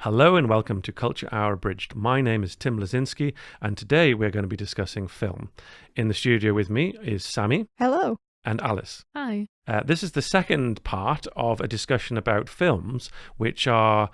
Hello and welcome to Culture Hour Abridged. My name is Tim Lozinski, and today we're going to be discussing film. In the studio with me is Sammi. Hello. And Alice. Hi. This is the second part of a discussion about films, which are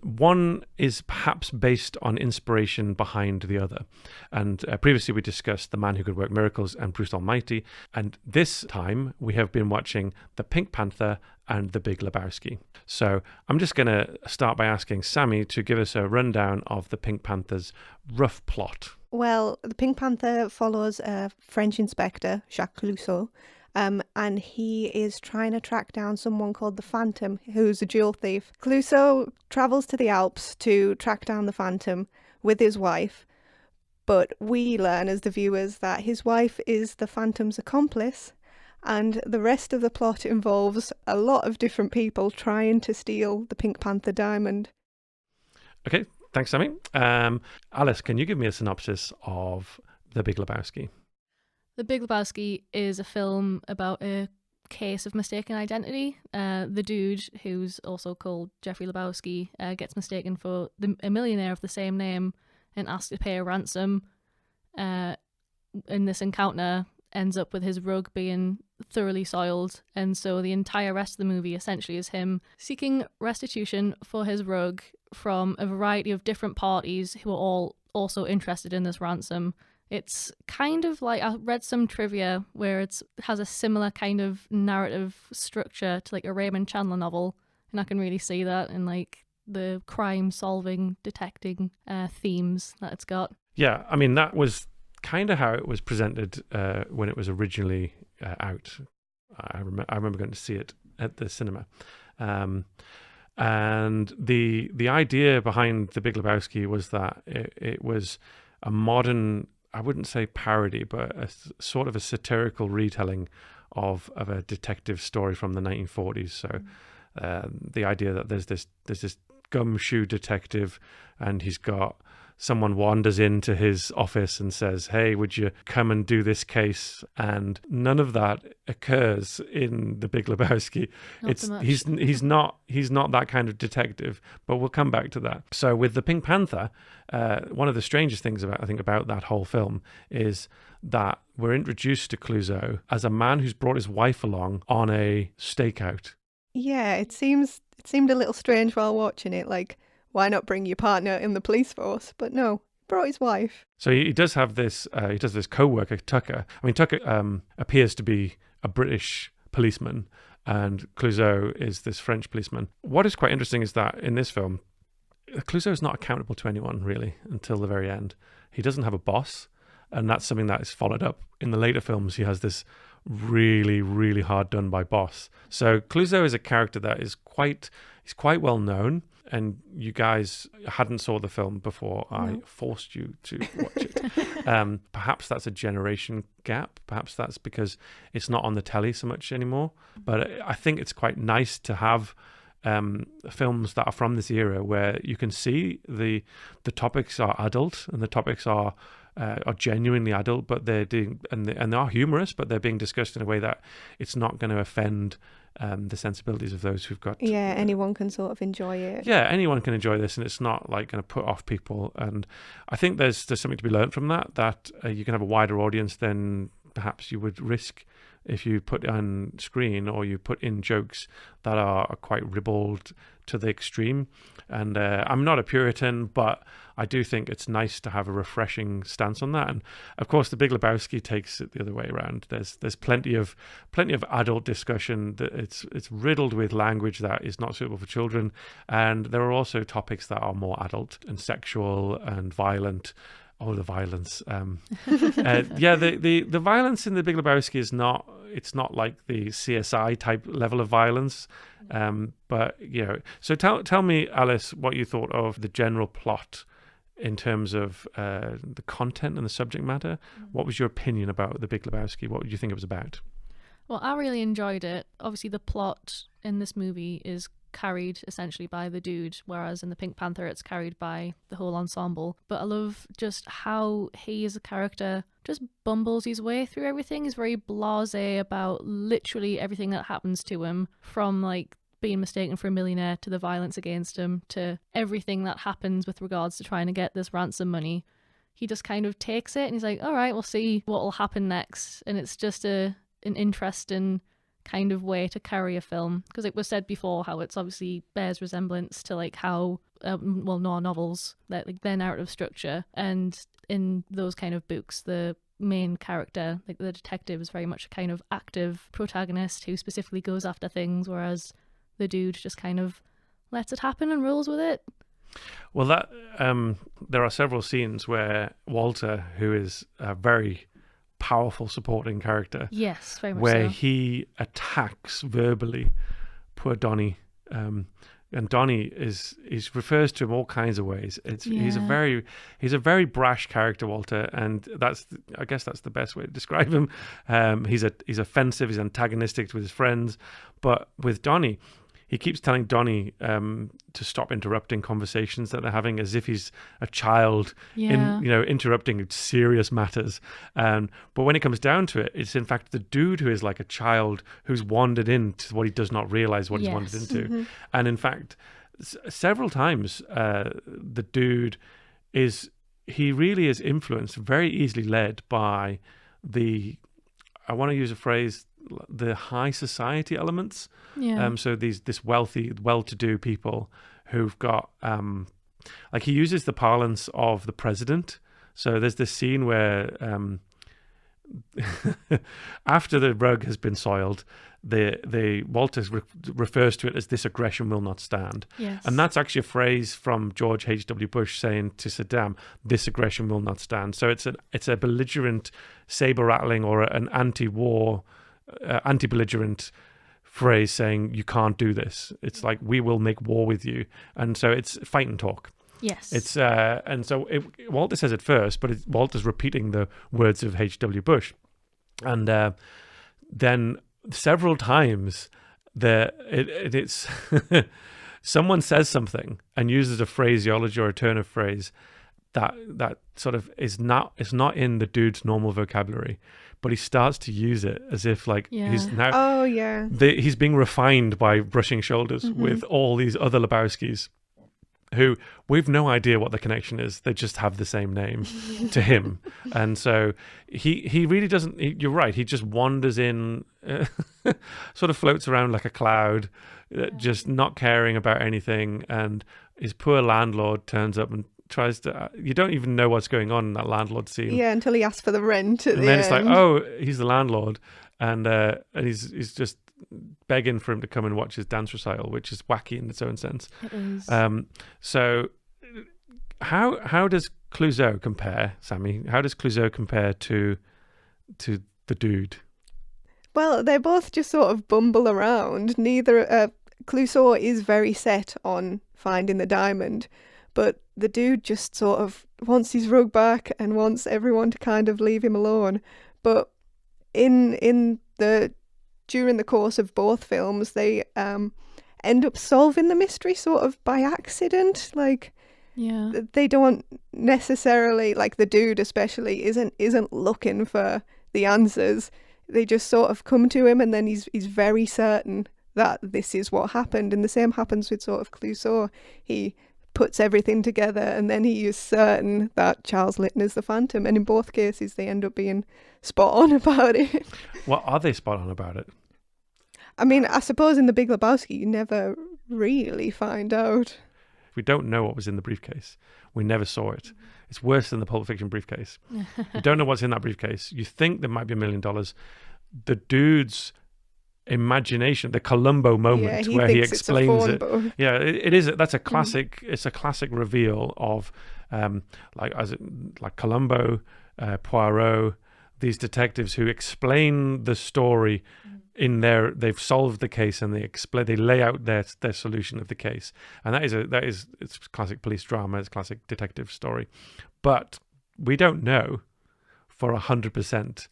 one is perhaps based on inspiration behind the other. And previously we discussed The Man Who Could Work Miracles and Bruce Almighty. And this time we have been watching The Pink Panther and The Big Lebowski. So I'm just going to start by asking Sammi to give us a rundown of The Pink Panther's rough plot. Well, The Pink Panther follows a French inspector, Jacques Clouseau, and he is trying to track down someone called the Phantom, who's a jewel thief. Clouseau travels to the Alps to track down the Phantom with his wife, but we learn as the viewers that his wife is the Phantom's accomplice, and the rest of the plot involves a lot of different people trying to steal the Pink Panther diamond. Okay, thanks, Sammi. Alice, can you give me a synopsis of The Big Lebowski? The Big Lebowski is a film about a case of mistaken identity. The dude, who's also called Jeffrey Lebowski, gets mistaken for a millionaire of the same name and asks to pay a ransom. In this encounter, ends up with his rug being thoroughly soiled, and so the entire rest of the movie essentially is him seeking restitution for his rug from a variety of different parties who are all also interested in this ransom. It's kind of like, I read some trivia where it has a similar kind of narrative structure to like a Raymond Chandler novel, and I can really see that in like the crime solving, detecting themes that it's got. Yeah, I mean, that was kind of how it was presented when it was originally out. I remember going to see it at the cinema. And the idea behind The Big Lebowski was that it was a modern, I wouldn't say parody, but a sort of a satirical retelling of a detective story from the 1940s. So the idea that there's this gumshoe detective, and he's got someone wanders into his office and says, "Hey, would you come and do this case?" And none of that occurs in The Big Lebowski. He's not that kind of detective, but we'll come back to that. So with The Pink Panther, one of the strangest things about that whole film is that we're introduced to Clouseau as a man who's brought his wife along on a stakeout. Yeah, it seemed a little strange while watching it, like, why not bring your partner in the police force? But no, brought his wife. So he does have this. He does this co-worker, Tucker. I mean, Tucker appears to be a British policeman, and Clouseau is this French policeman. What is quite interesting is that in this film, Clouseau is not accountable to anyone really until the very end. He doesn't have a boss, and that's something that is followed up in the later films. He has this really, really hard done by boss. So Clouseau is a character that is quite well known. And you guys hadn't saw the film before I forced you to watch it. Perhaps that's a generation gap. Perhaps that's because it's not on the telly so much anymore. But I think it's quite nice to have films that are from this era where you can see the topics are adult and the topics are genuinely adult, but they're doing and they are humorous, but they're being discussed in a way that it's not going to offend the sensibilities of those who've got. Yeah, anyone can sort of enjoy it. Yeah, anyone can enjoy this, and it's not like going to put off people. And I think there's something to be learned from that you can have a wider audience than perhaps you would risk if you put on screen or you put in jokes that are quite ribald to the extreme. And I'm not a Puritan, but I do think it's nice to have a refreshing stance on that. And of course, The Big Lebowski takes it the other way around. There's plenty of adult discussion. That it's riddled with language that is not suitable for children, and there are also topics that are more adult and sexual and violent. Oh, the violence! The violence in The Big Lebowski is not. It's not like the CSI type level of violence, but you know. So tell me, Alice, what you thought of the general plot in terms of the content and the subject matter. What was your opinion about The Big Lebowski? What did you think it was about? Well, I really enjoyed it. Obviously, the plot in this movie is carried essentially by the dude, whereas in the Pink Panther it's carried by the whole ensemble. But I love just how he as a character just bumbles his way through everything. He's very blasé about literally everything that happens to him, from like being mistaken for a millionaire to the violence against him to everything that happens with regards to trying to get this ransom money. He just kind of takes it and he's like, all right, we'll see what will happen next. And it's just an interesting kind of way to carry a film, because it was said before how it's obviously bears resemblance to like how Noir novels, like their narrative structure, and in those kind of books the main character, like the detective, is very much a kind of active protagonist who specifically goes after things, whereas the dude just kind of lets it happen and rolls with it. Well, that there are several scenes where Walter, who is a very powerful supporting character, yes, very much where so. he attacks verbally poor Donnie, and Donnie refers to him all kinds of ways. He's a very brash character, Walter, and I guess that's the best way to describe him. He's offensive, he's antagonistic with his friends, but with Donnie, he keeps telling Donnie to stop interrupting conversations that they're having, as if he's a child, interrupting serious matters. But when it comes down to it, it's in fact the dude who is like a child who's wandered into what he does not realize what he's wandered into. Mm-hmm. And in fact, several times the dude he really is influenced, very easily led by I want to use a phrase, the high society elements. Yeah. So this wealthy, well-to-do people who've got, like he uses the parlance of the president. So there's this scene where after the rug has been soiled, Walter refers to it as "this aggression will not stand." Yes. And that's actually a phrase from George H.W. Bush saying to Saddam, "This aggression will not stand." So it's a belligerent, saber rattling, or an anti-war, anti-belligerent phrase saying you can't do this. It's like, we will make war with you. And so it's fight and talk. Yes. It's and so Walter says it first, but Walter's repeating the words of H.W. Bush, and then several times it's someone says something and uses a phraseology or a turn of phrase that sort of it's not in the dude's normal vocabulary, but he starts to use it as if like he's now he's being refined by brushing shoulders with all these other Lebowskis, who we've no idea what the connection is. They just have the same name to him. And so he really doesn't, you're right, he just wanders in, sort of floats around like a cloud, just not caring about anything. And his poor landlord turns up and tries to, you don't even know what's going on in that landlord scene. Yeah, until he asks for the rent at the end. And then it's like, oh, he's the landlord. And he's just begging for him to come and watch his dance recital, which is wacky in its own sense. It is. So how does Clouseau compare, Sammi? How does Clouseau compare to the dude? Well, they both just sort of bumble around. Clouseau is very set on finding the diamond, but the dude just sort of wants his rug back and wants everyone to kind of leave him alone. But during the course of both films, they end up solving the mystery sort of by accident. Like, they don't necessarily, like the dude especially, isn't looking for the answers. They just sort of come to him, and then he's very certain that this is what happened. And the same happens with sort of Clouseau. He puts everything together, and then he is certain that Charles Litton is the Phantom. And in both cases, they end up being spot on about it. What are they spot on about it? I mean, I suppose in The Big Lebowski, you never really find out. We don't know what was in the briefcase. We never saw it. It's worse than the Pulp Fiction briefcase. You don't know what's in that briefcase. You think there might be $1 million. The dude's imagination, the Columbo moment where he explains it. Yeah, it is. That's a classic. It's a classic reveal of like Columbo, Poirot, these detectives who explain the story they've solved the case, and they lay out their solution of the case, and it's classic police drama. It's classic detective story, but we don't know for 100%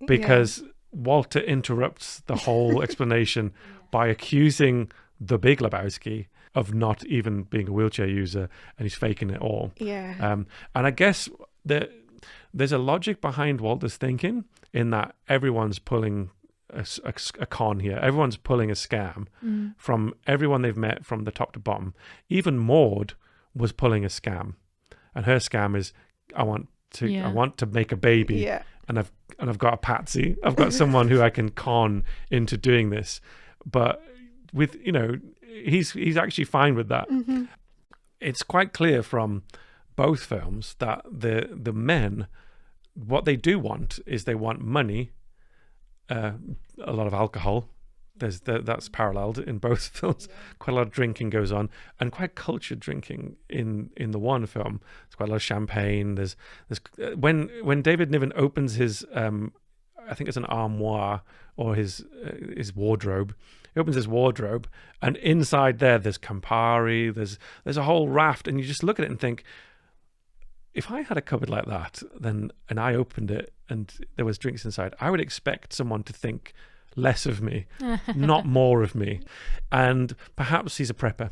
because Walter interrupts the whole explanation by accusing the Big Lebowski of not even being a wheelchair user, and he's faking it all. Yeah. And I guess there's a logic behind Walter's thinking in that everyone's pulling a con here. Everyone's pulling a scam from everyone they've met from the top to bottom. Even Maud was pulling a scam, and her scam is I want to make a baby, and I've got a patsy. I've got someone who I can con into doing this. But with he's actually fine with that. Mm-hmm. It's quite clear from both films that the men, what they do want is they want money, a lot of alcohol. That's paralleled in both films. Quite a lot of drinking goes on, and quite cultured drinking in the one film. There's quite a lot of champagne. There's when David Niven opens his I think it's an armoire or his wardrobe. He opens his wardrobe, and inside there's Campari. There's a whole raft, and you just look at it and think, if I had a cupboard like that, and I opened it and there was drinks inside, I would expect someone to think less of me, not more of me. And perhaps he's a prepper.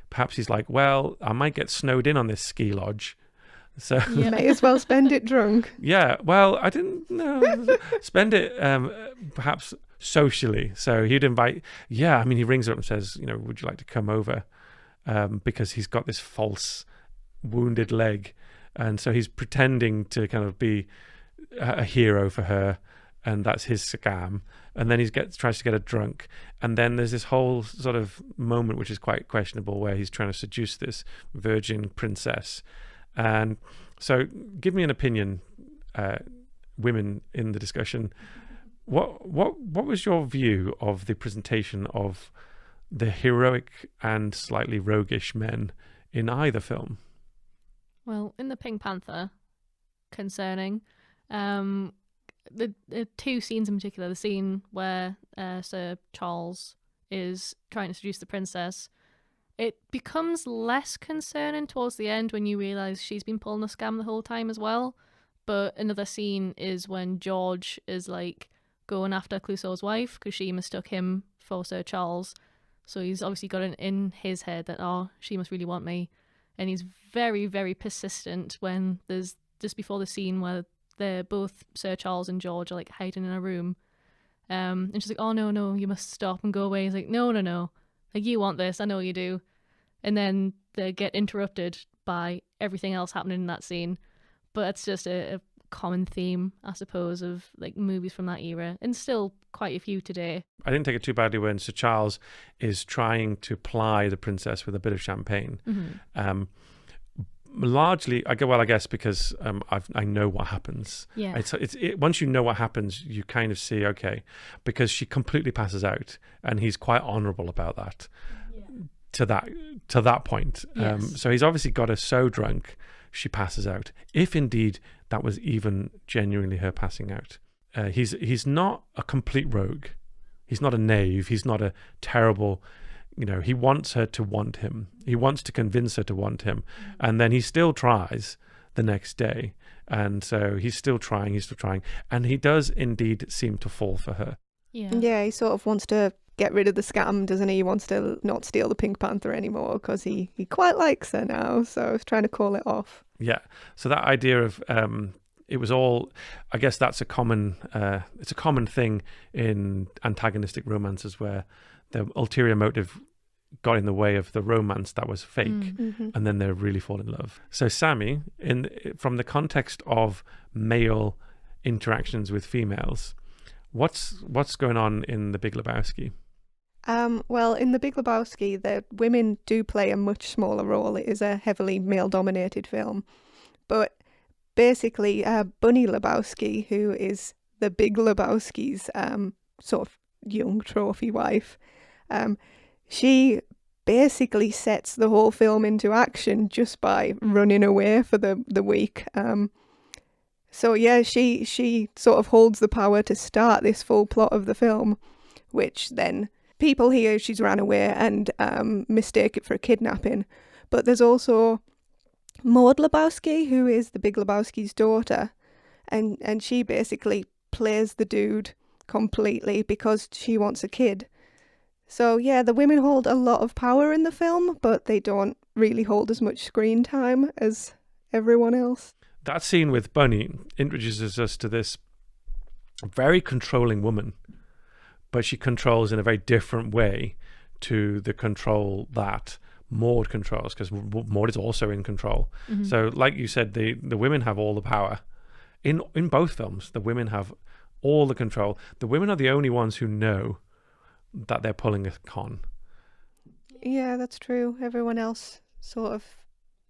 Perhaps he's like, well, I might get snowed in on this ski lodge, so You may as well spend it drunk. yeah. Well, I didn't know. Spend it perhaps socially. So he'd invite. Yeah, I mean, he rings her up and says, would you like to come over? Because he's got this false wounded leg, and so he's pretending to kind of be a hero for her, and that's his scam. And then tries to get her drunk, and then there's this whole sort of moment which is quite questionable where he's trying to seduce this virgin princess. And so, give me an opinion, women in the discussion. What was your view of the presentation of the heroic and slightly roguish men in either film? Well, in the Pink Panther, concerning. The two scenes in particular, the scene where Sir Charles is trying to seduce the princess, it becomes less concerning towards the end when you realise she's been pulling a scam the whole time as well. But another scene is when George is like going after Clouseau's wife because she mistook him for Sir Charles. So he's obviously got it in his head that, she must really want me. And he's very, very persistent when there's just before the scene where they're both Sir Charles and George are like hiding in a room. And she's like, oh, no, you must stop and go away. He's like, no. Like, you want this, I know you do. And then they get interrupted by everything else happening in that scene. But it's just a common theme, I suppose, of like movies from that era, and still quite a few today. I didn't take it too badly when Sir Charles is trying to ply the princess with a bit of champagne. Mm-hmm. Largely, I guess because I know what happens. Yeah. Once you know what happens, you kind of see, okay, because she completely passes out, and he's quite honourable about that. Yeah. To that point. Yes. So he's obviously got her so drunk, she passes out. If indeed that was even genuinely her passing out. He's not a complete rogue. He's not a knave. He's not a terrible. He wants her to want him. He wants to convince her to want him. And then he still tries the next day. And so he's still trying. And he does indeed seem to fall for her. Yeah, he sort of wants to get rid of the scam, doesn't he? He wants to not steal the Pink Panther anymore because he quite likes her now. So he's trying to call it off. Yeah. So that idea of it was all, I guess that's it's a common thing in antagonistic romances where the ulterior motive got in the way of the romance that was fake, and then they really fall in love. So Sammi, from the context of male interactions with females, what's going on in The Big Lebowski? Well, in The Big Lebowski, the women do play a much smaller role. It is a heavily male-dominated film, but basically, Bunny Lebowski, who is the Big Lebowski's sort of young trophy wife, she basically sets the whole film into action just by running away for the week. So yeah, she sort of holds the power to start this full plot of the film, which then people hear she's ran away and mistake it for a kidnapping. But there's also Maud Lebowski, who is the Big Lebowski's daughter, and she basically plays the dude completely because she wants a kid. So yeah, the women hold a lot of power in the film, but they don't really hold as much screen time as everyone else. That scene with Bunny introduces us to this very controlling woman but she controls in a very different way to the control that Maud controls, because Maud is also in control. So like you said, the women have all the power in both films. The women have all the control. The women are the only ones who know that they're pulling a con. Yeah, that's true. Everyone else sort of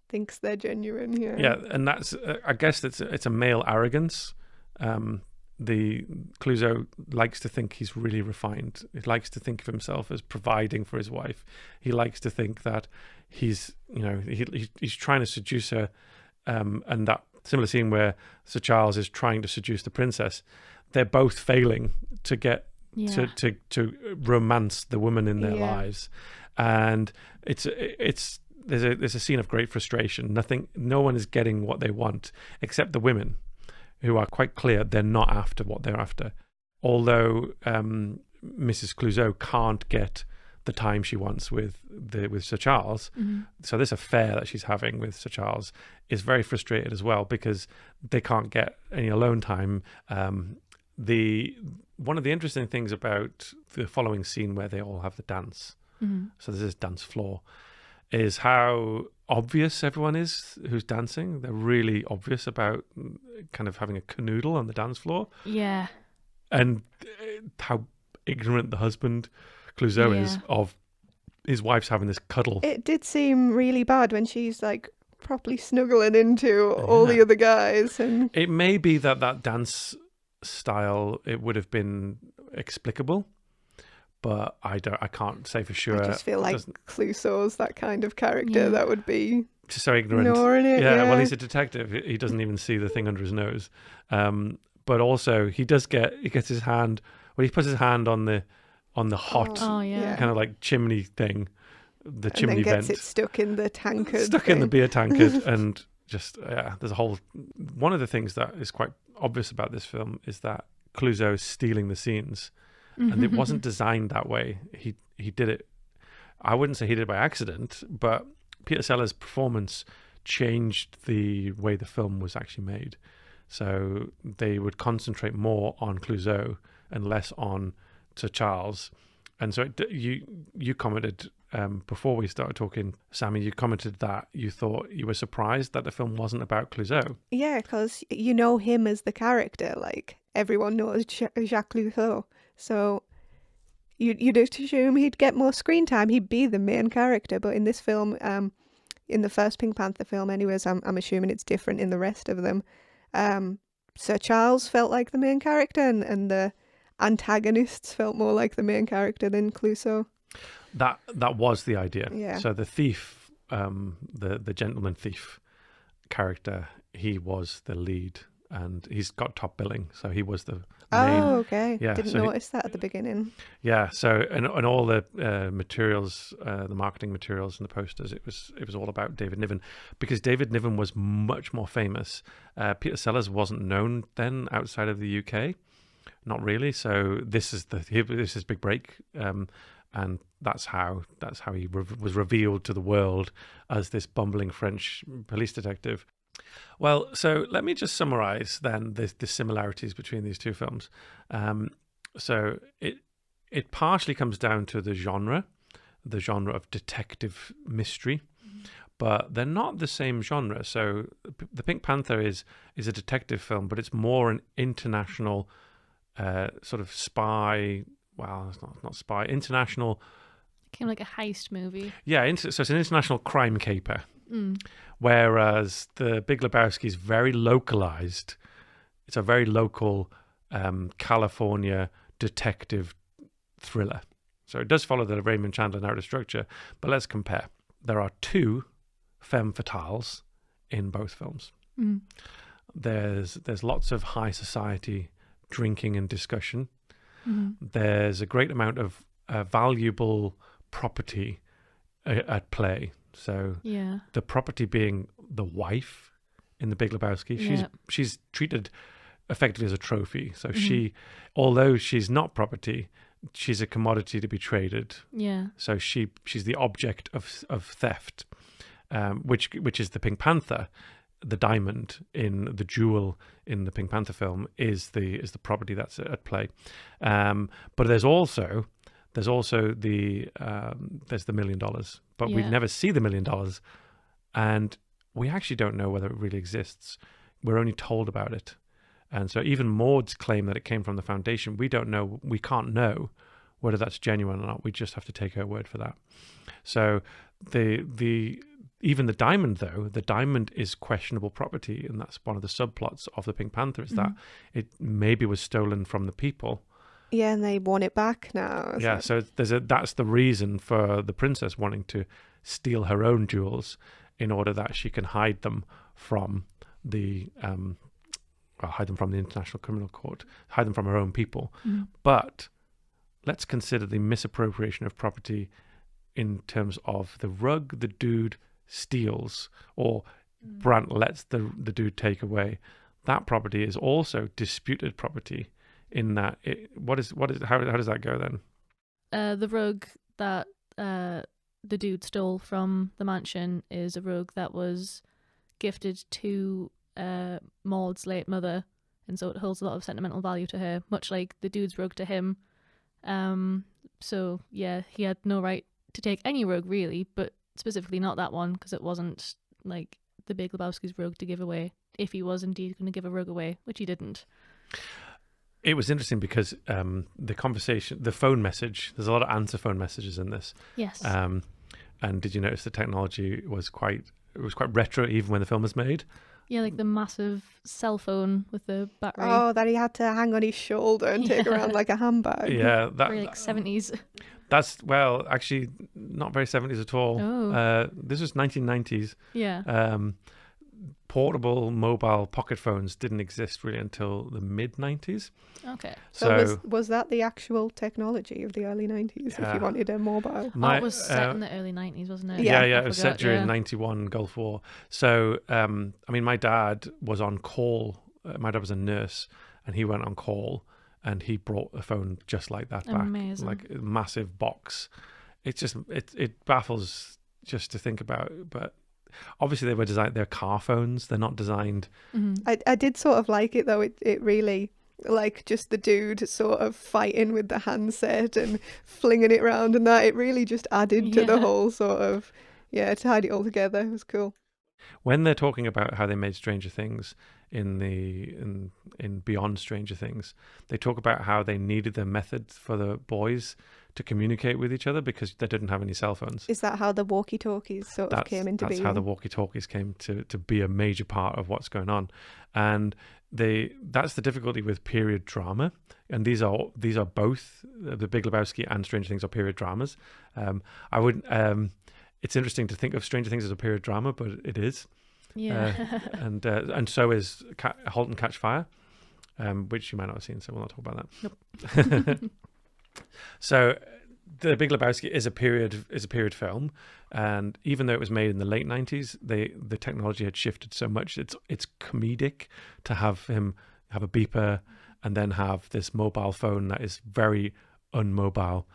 thinks they're genuine. Yeah, and that's I guess it's a male arrogance. The Clouseau likes to think he's really refined. He likes to think of himself as providing for his wife. He likes to think that he's trying to seduce her. And that similar scene where Sir Charles is trying to seduce the princess, they're both failing to get to romance the woman in their lives, and there's a scene of great frustration. No one is getting what they want except the women, who are quite clear they're not after what they're after. Although Mrs. Clouseau can't get the time she wants with Sir Charles, so this affair that she's having with Sir Charles is very frustrated as well, because they can't get any alone time. One of the interesting things about the following scene where they all have the dance, so there's this dance floor, is how obvious everyone is who's dancing. They're really obvious about kind of having a canoodle on the dance floor. Yeah. And how ignorant the husband, Clouseau, is of his wife's having this cuddle. It did seem really bad when she's like properly snuggling into all the other guys. And it may be that dance style, it would have been explicable, but I can't say for sure. I just feel like Clouseau's that kind of character that would be just so ignorant. Ignoring it, well, he's a detective. He doesn't even see the thing under his nose. But also he gets his hand, he puts his hand on the hot kind of like chimney thing, the chimney then vent. Gets it stuck in the tankard. In the beer tankard. And just, there's a whole... One of the things that is quite obvious about this film is that Clouseau is stealing the scenes. And it wasn't designed that way. He did it... I wouldn't say he did it by accident, but Peter Sellers' performance changed the way the film was actually made. So they would concentrate more on Clouseau and less on Sir Charles. And so you commented before we started talking, Sammi, you commented that you thought you were surprised that the film wasn't about Clouseau. Yeah, because you know him as the character. Like, everyone knows Jacques Clouseau. So you'd assume he'd get more screen time. He'd be the main character. But in this film, in the first Pink Panther film anyways, I'm assuming it's different in the rest of them. Sir Charles felt like the main character, and the antagonists felt more like the main character than Clouseau. That was the idea. Yeah. So the thief, the gentleman thief character, he was the lead, and he's got top billing, so he was the main. Oh, okay. Yeah, Didn't notice that at the beginning. Yeah. So and all the materials, the marketing materials and the posters, it was all about David Niven, because David Niven was much more famous. Peter Sellers wasn't known then outside of the UK, not really. So this is his big break, and that's how he was revealed to the world as this bumbling French police detective. Well, so let me just summarize then the similarities between these two films. So it partially comes down to the genre of detective mystery, but they're not the same genre. So the Pink Panther is a detective film, but it's more an international sort of spy. Well, it's not spy. International. Kind of like a heist movie. Yeah, so it's an international crime caper. Whereas the Big Lebowski is very localized. It's a very local California detective thriller. So it does follow the Raymond Chandler narrative structure, but let's compare. There are two femme fatales in both films. There's lots of high society drinking and discussion. There's a great amount of valuable property at play. So the property being the wife in the Big Lebowski, she's treated effectively as a trophy. So she, although she's not property, she's a commodity to be traded. Yeah. So she's the object of theft, which is the Pink Panther. the diamond in the jewel in the Pink Panther film is the property that's at play. But there's also the $1 million, but we Yeah. never see the $1 million, and we actually don't know whether it really exists. We're only told about it. And so even Maud's claim that it came from the foundation, we can't know whether that's genuine or not. We just have to take her word for that. So even the diamond, though, the diamond is questionable property, and that's one of the subplots of the Pink Panther, is that it maybe was stolen from the people. Yeah, and they want it back now. Yeah, so that's the reason for the princess wanting to steal her own jewels, in order that she can hide them from the International Criminal Court, hide them from her own people. But let's consider the misappropriation of property in terms of the rug the dude steals, or Brant lets the dude take away. That property is also disputed property. In that, how does that go then? The rug that the dude stole from the mansion is a rug that was gifted to Maud's late mother, and so it holds a lot of sentimental value to her, much like the dude's rug to him. So yeah, he had no right to take any rug really, but specifically not that one, because it wasn't like the Big Lebowski's rug to give away, if he was indeed going to give a rug away, which he didn't. It was interesting because the conversation, the phone message, there's a lot of answer phone messages in this. Yes. And did you notice the technology was quite retro even when the film was made? Yeah, like the massive cell phone with the battery. Oh, that he had to hang on his shoulder and take around like a handbag. Yeah, Very like 70s. That's, well, actually not very 70s at all. Oh. This was 1990s. Yeah. Portable mobile pocket phones didn't exist really until the mid 90s. Okay. So was that the actual technology of the early 90s, if you wanted a mobile? It was set in the early 90s, wasn't it? Yeah, it was set during 91 Gulf War. So, I mean, my dad was on call. My dad was a nurse, and he went on call, and he brought a phone just like that back. Amazing. Like a massive box. It's just, it baffles just to think about, but obviously they're car phones. They're not designed. I did sort of like it though. It really, like, just the dude sort of fighting with the handset and flinging it around, and that it really just added to the whole sort of, tied it all together. It was cool. When they're talking about how they made Stranger Things in Beyond Stranger Things, they talk about how they needed the method for the boys to communicate with each other because they didn't have any cell phones. Is that how the walkie-talkies sort of came into being? That's how the walkie-talkies came to be a major part of what's going on. And that's the difficulty with period drama. And these are both, the Big Lebowski and Stranger Things are period dramas. It's interesting to think of Stranger Things as a period drama, but it is. Yeah. And so is *Halt and Catch Fire*, which you might not have seen, so we'll not talk about that. Nope. So the Big Lebowski is a period film, and even though it was made in the late 90s, the technology had shifted so much. It's comedic to have him have a beeper and then have this mobile phone that is very unmobile.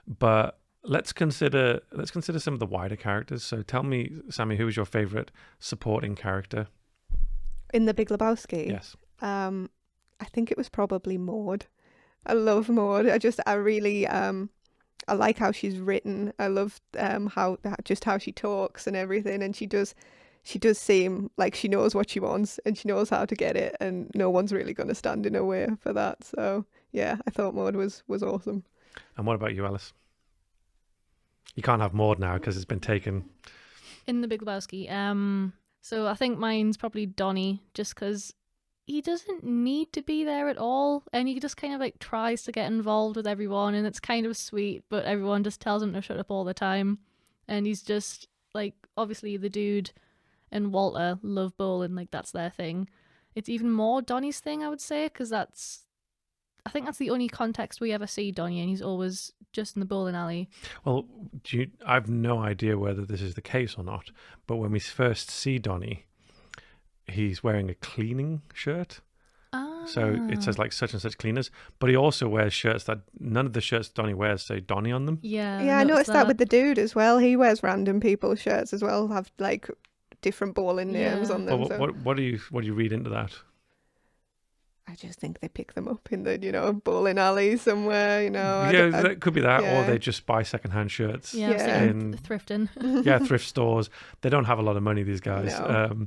But let's consider some of the wider characters. So tell me, Sammi, who was your favorite supporting character in the Big Lebowski? Yes. I think it was probably Maud. I love Maud. I really I like how she's written. I love how she talks and everything, and she does seem like she knows what she wants and she knows how to get it, and no one's really going to stand in her way for that. So yeah, I thought Maud was awesome. And what about you, Alice? You can't have Maud now because it's been taken. In the Big Lebowski. So I think mine's probably Donnie, just because he doesn't need to be there at all, and he just kind of like tries to get involved with everyone, and it's kind of sweet, but everyone just tells him to shut up all the time. And he's just like, obviously the dude and Walter love bowling, like that's their thing. It's even more Donnie's thing, I would say, because I think that's the only context we ever see Donnie, and he's always just in the bowling alley. Well, I've no idea whether this is the case or not, but when we first see Donnie, he's wearing a cleaning shirt. So it says like such and such cleaners, but he also wears shirts that none of the shirts Donnie wears say Donnie on them. Yeah, I noticed that with the dude as well. He wears random people's shirts as well, have like different bowling names Yeah. on them. But So what do you read into that? I just think they pick them up in the, bowling alley somewhere, Yeah, that could be that, or yeah. they just buy secondhand shirts. Yeah, I was Yeah. thinking In thrifting. yeah, thrift stores. They don't have a lot of money, these guys. No.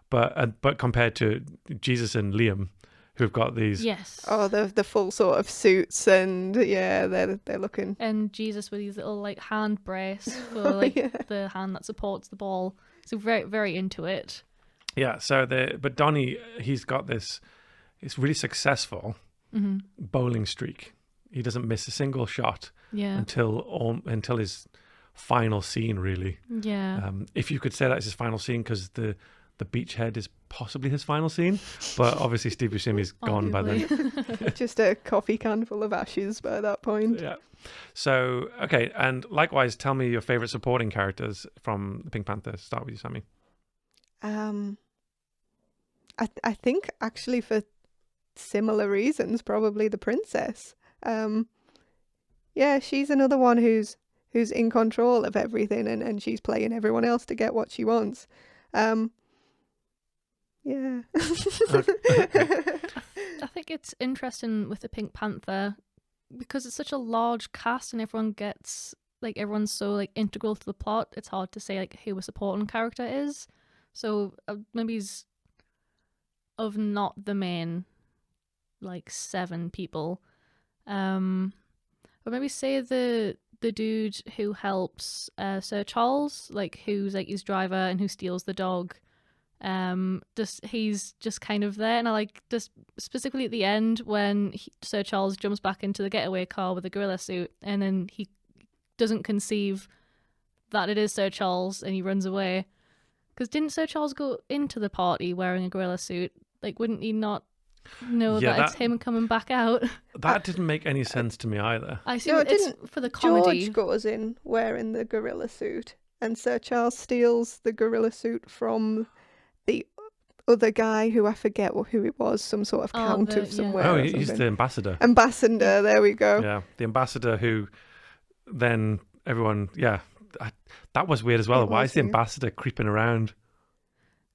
But compared to Jesus and Liam, who've got these. Yes. Oh, the full sort of suits, and yeah, they're looking. And Jesus with his little like hand brace for like Yeah. the hand that supports the ball. So very, very into it. Yeah. But Donnie, he's got this. It's really successful Hmm. bowling streak. He doesn't miss a single shot Yeah. until his final scene, really. Yeah. If you could say that's his final scene, because the beachhead is possibly his final scene, but obviously Steve Buscemi's gone by then. Arguably. Just a coffee can full of ashes by that point. Yeah. So okay, and likewise, tell me your favorite supporting characters from the Pink Panther. Start with you, Sammi. I think actually for similar reasons, probably the princess. Yeah, she's another one who's in control of everything, and she's playing everyone else to get what she wants. Yeah. I think it's interesting with the Pink Panther because it's such a large cast and everyone's so like integral to the plot. It's hard to say like who a supporting character is. So maybe he's of not the main like 7 people. But maybe say the dude who helps Sir Charles, like who's like his driver and who steals the dog. He's just kind of there, and I like just specifically at the end when Sir Charles jumps back into the getaway car with a gorilla suit, and then he doesn't conceive that it is Sir Charles, and he runs away. Because didn't Sir Charles go into the party wearing a gorilla suit? Like, wouldn't he not know that it's him coming back out? That didn't make any sense to me either. I see. No, It's didn't for the comedy. George goes in wearing the gorilla suit, and Sir Charles steals the gorilla suit from the other guy who I forget who it was, some sort of count of somewhere. Oh, or he's something. the ambassador. Ambassador, there we go. Yeah, the ambassador who then everyone, that was weird as well. Why is the ambassador creeping around?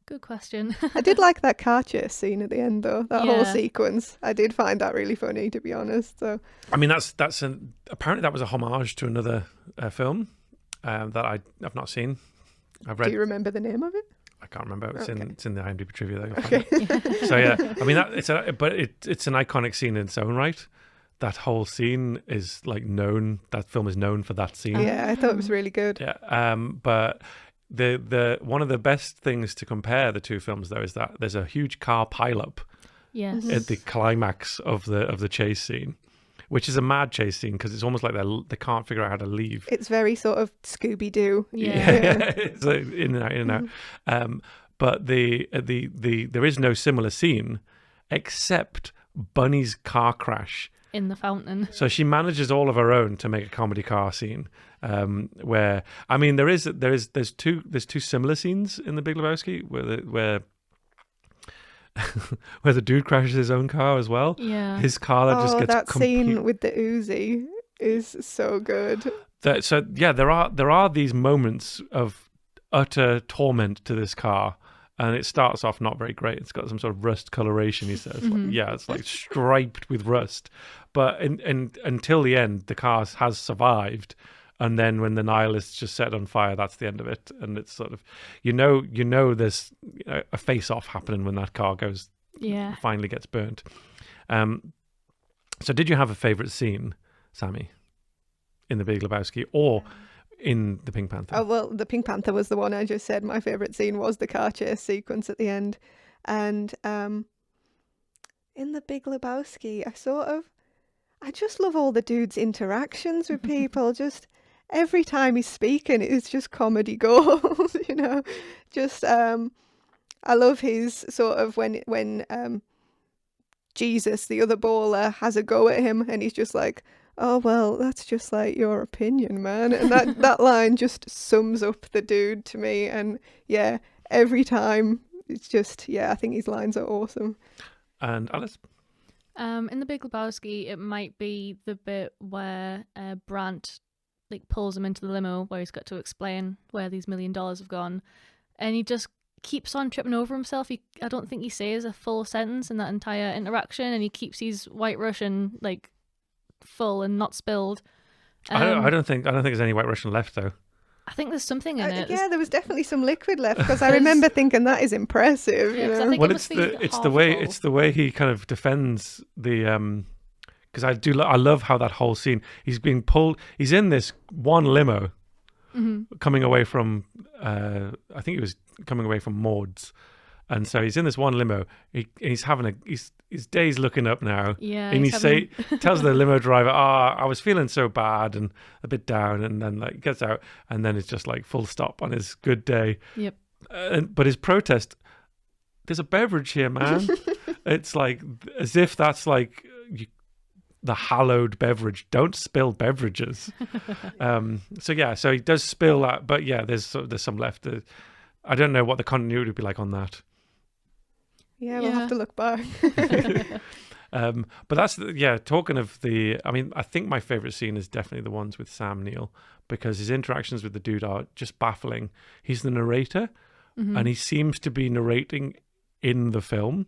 Good question. I did like that car chase scene at the end, though. That whole Yeah. sequence. I did find that really funny, to be honest. So I mean, apparently that was a homage to another film that I've not seen. I've read. do you remember the name of it? I can't remember. It's Okay. in the IMDb trivia though. Okay. So yeah, I mean it's an iconic scene in its own right. That whole scene is like known. That film is known for that scene. Yeah, I thought it was really good. Yeah. But the one of the best things to compare the two films though is that there's a huge car pileup Yes. at the climax of the chase scene, which is a mad chase scene because it's almost like they can't figure out how to leave. It's very sort of Scooby-Doo. Yeah. It's like in and out. But there is no similar scene except Bunny's car crash. In the fountain. So she manages all of her own to make a comedy car scene. Where I mean, there's two similar scenes in the Big Lebowski where where the dude crashes his own car as well. Yeah. His car that just gets that scene with the Uzi is so good. There are these moments of utter torment to this car, and it starts off not very great. It's got some sort of rust coloration. He says, it's like striped with rust. But until the end, the car has survived. And then when the nihilists just set on fire, that's the end of it. And it's sort of, there's a face-off happening when that car finally gets burnt. So did you have a favourite scene, Sammi, in the Big Lebowski or in the Pink Panther? Oh, well, the Pink Panther was the one I just said. My favourite scene was the car chase sequence at the end. And in the Big Lebowski, I just love all the dude's interactions with people. Just every time he's speaking, it's just comedy gold, Just, I love his sort of when Jesus, the other bowler, has a go at him and he's just like, oh, well, that's just like your opinion, man. And that line just sums up the dude to me. And yeah, every time it's just, I think his lines are awesome. And Alice? In the Big Lebowski, it might be the bit where Brandt pulls him into the limo where he's got to explain where these $1 million have gone, and he just keeps on tripping over himself. I don't think he says a full sentence in that entire interaction, and he keeps his White Russian like full and not spilled. I don't think there's any White Russian left though. I think there's something in it. Yeah, there was definitely some liquid left because I remember thinking that is impressive. Yeah, you 'cause I know? think Well, it it's must be it's half the way full. it's the way he kind of defends the because I love how that whole scene, he's being pulled, he's in this one limo coming away from I think he was coming away from Maud's, and so he's in this one limo. He's having his day's looking up now. Yeah, and he's tells the limo driver, I was feeling so bad and a bit down, and then like gets out, and then it's just like full stop on his good day. Yep. But his protest, there's a beverage here, man. It's like as if that's like the hallowed beverage. Don't spill beverages. So he does spill that, but yeah, there's some left. I don't know what the continuity would be like on that. Yeah, we'll have to look back. But that's talking of I think my favorite scene is definitely the ones with Sam Neill, because his interactions with the dude are just baffling. He's the narrator, and he seems to be narrating in the film.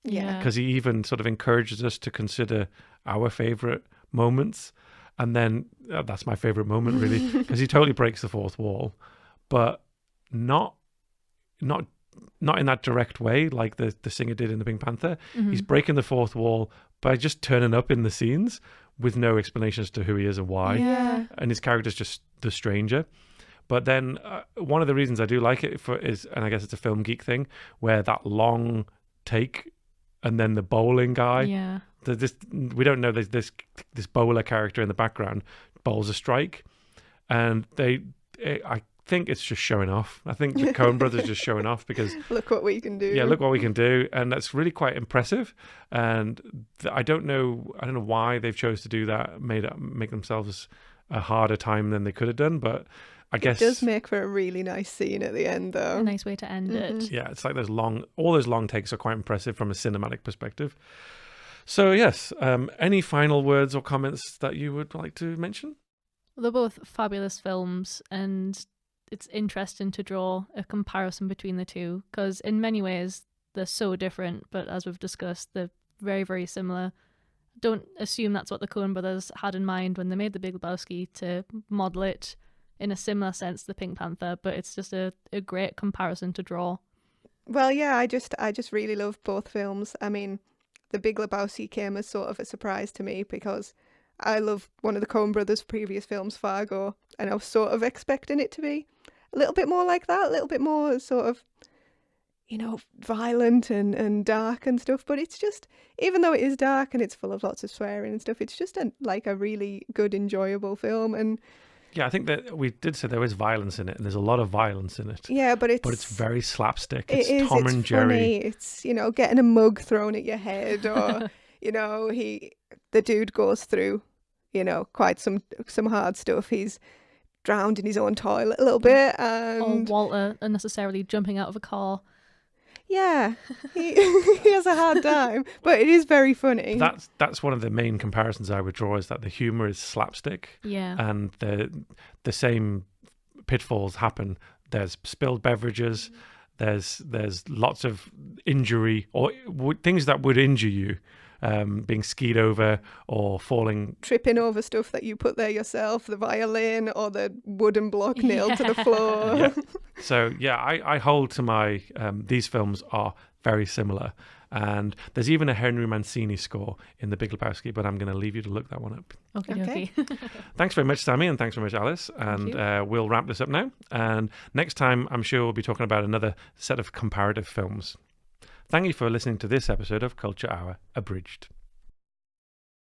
Yeah. Because he even sort of encourages us to consider our favorite moments. And then that's my favorite moment, really, because he totally breaks the fourth wall, but not in that direct way like the singer did in the Pink Panther. He's breaking the fourth wall by just turning up in the scenes with no explanation as to who he is and why. Yeah. And his character's just the stranger. But then one of the reasons I do like it is, and I guess it's a film geek thing, where that long take and then the bowling guy. Yeah. We don't know this bowler character in the background bowls a strike, and I think it's just showing off. I think the Coen brothers just showing off because look what we can do. Yeah, look what we can do, and that's really quite impressive. And I don't know why they've chose to do that, make themselves a harder time than they could have done, but I guess it does make for a really nice scene at the end, though. A nice way to end it. Yeah, it's like all those long takes are quite impressive from a cinematic perspective. So yes, any final words or comments that you would like to mention? They're both fabulous films, and it's interesting to draw a comparison between the two, because in many ways they're so different, but as we've discussed, they're very, very similar. Don't assume that's what the Coen brothers had in mind when they made The Big Lebowski, to model it in a similar sense to the Pink Panther, but it's just a great comparison to draw. Well, yeah, I just really love both films. I mean, The Big Lebowski came as sort of a surprise to me because I love one of the Coen brothers' previous films, Fargo, and I was sort of expecting it to be a little bit more like that, a little bit more sort of, violent and dark and stuff. But it's just, even though it is dark and it's full of lots of swearing and stuff, it's just a really good, enjoyable film. And yeah, I think that we did say there is violence in it, and there's a lot of violence in it. yeah, but it's very slapstick. It's Tom and Jerry. Funny. It's getting a mug thrown at your head, or the dude goes through quite some hard stuff. He's drowned in his own toilet a little bit, and Or Walter unnecessarily jumping out of a car. Yeah, he has a hard time, but it is very funny. That's one of the main comparisons I would draw, is that the humor is slapstick. Yeah. And the same pitfalls happen. There's spilled beverages. There's lots of injury or things that would injure you. Being skied over or tripping over stuff that you put there yourself, the violin or the wooden block nailed to the floor. Yeah. So yeah, I hold to my these films are very similar, and there's even a Henry Mancini score in The Big Lebowski, but I'm going to leave you to look that one up. Okay. Thanks very much, Sammi, and thanks very much, Alice, and we'll wrap this up now, and next time I'm sure we'll be talking about another set of comparative films. Thank you for listening to this episode of Culture Hour Abridged.